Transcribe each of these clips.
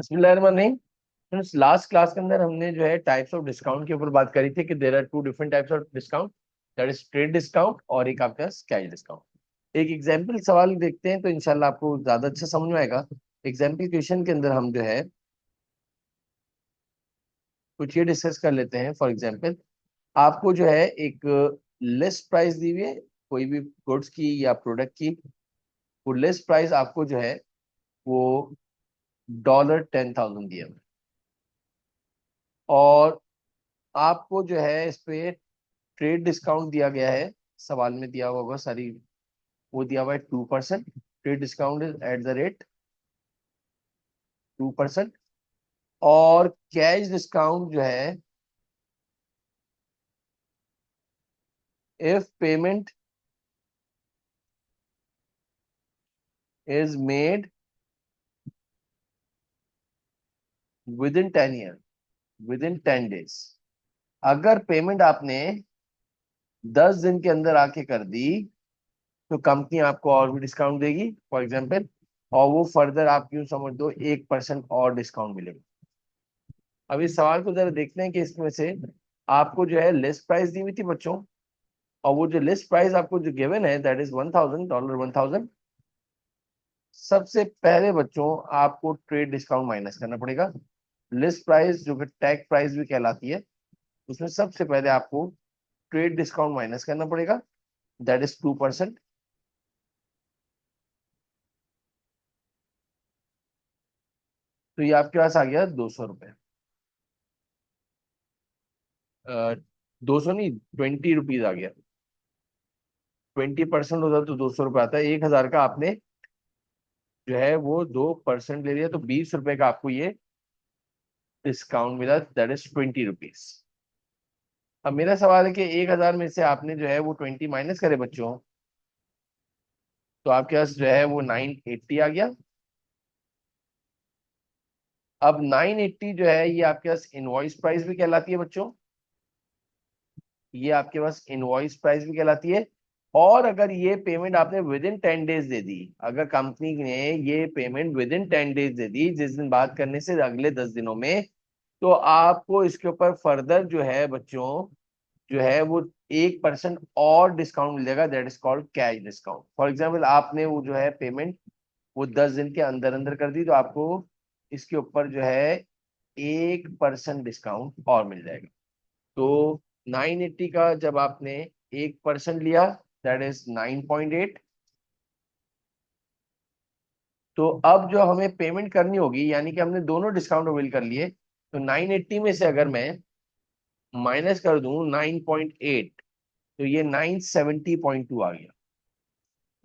बिस्मिल्लाहिर्रहमानिर्रहीम। Last class के अंदर हमने जो है टाइप्स ऑफ डिस्काउंट के ऊपर बात करी थी कि there are two different types of discount, that is trade discount और एक आपका कैश डिस्काउंट। एक एग्जाम्पल सवाल देखते हैं तो इंशाल्लाह आपको ज्यादा अच्छा समझ में आएगा। एग्जाम्पल क्वेश्चन के अंदर हम जो है कुछ ये डिस्कस कर लेते हैं। फॉर एग्जाम्पल आपको जो है एक लिस्ट प्राइस दी हुई है कोई भी गुड्स की या प्रोडक्ट की। वो लिस्ट प्राइस आपको जो है वो $10,000 दिया हुआ है और आपको जो है इस पे ट्रेड डिस्काउंट दिया गया है। सवाल में दिया हुआ होगा सारी, वो दिया हुआ है 2%। Trade discount is at the rate 2%। और कैश डिस्काउंट जो है, if payment is made with in 10 days. अगर पेमेंट आपने 10 दिन के अंदर आके कर दी तो कंपनी आपको और भी डिस्काउंट देगी, फॉर एग्जाम्पल। और वो फर्दर आप यूं समझ दो 1% और डिस्काउंट मिलेगा। अब इस सवाल को जरा देखते हैं कि इसमें से आपको जो है लिस्ट प्राइस दी हुई थी बच्चों, और वो जो लिस्ट प्राइस आपको जो गिवन है दैट इज $1,000, 1,000। सबसे पहले बच्चों आपको ट्रेड डिस्काउंट माइनस करना पड़ेगा। लिस्ट प्राइस जो कि टैग प्राइस भी कहलाती है, उसमें सबसे पहले आपको ट्रेड डिस्काउंट माइनस करना पड़ेगा, दैट इज 2%। तो ये आपके पास आ गया ₹200। 200 नहीं, ₹20 आ गया। 20% होता तो ₹200 आता है। 1,000 का आपने जो है वो 2% ले लिया तो ₹20 का आपको ये डिस्काउंट मिला, दैट इज ₹20। अब मेरा सवाल है कि 1,000 में से आपने जो है वो 20 माइनस करे बच्चों, तो आपके पास जो है वो 980 आ गया। अब 980 जो है ये आपके पास इनवॉइस प्राइस भी कहलाती है बच्चों। ये आपके पास इनवॉइस प्राइस भी कहलाती है। और अगर ये पेमेंट आपने विद इन 10 डेज दे दी, अगर कंपनी ने ये पेमेंट विद इन 10 डेज दे दी, जिस दिन बात करने से अगले 10 दिनों में, तो आपको इसके ऊपर फर्दर जो है बच्चों जो है वो 1% और डिस्काउंट मिल जाएगा, that is called cash discount. For example आपने वो जो है पेमेंट वो 10 दिन के अंदर अंदर कर दी, तो आपको इसके ऊपर जो है 1% डिस्काउंट और मिल जाएगा। तो 980 का जब आपने 1% लिया, दैट इज 9.8। तो अब जो हमें पेमेंट करनी होगी, यानी कि हमने दोनों डिस्काउंट अवेल कर लिए, तो 980 में से अगर मैं माइनस कर दूं 9.8, तो ये 970.2 आ गया,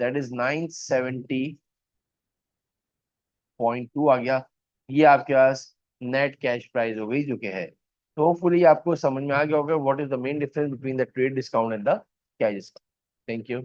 दैट इज 970.2 आ गया। ये आपके पास नेट कैश प्राइस हो गई जो कि है। तो होपफुली आपको समझ में आ गया होगा what is the main difference between the trade discount and the cash discount. Thank you.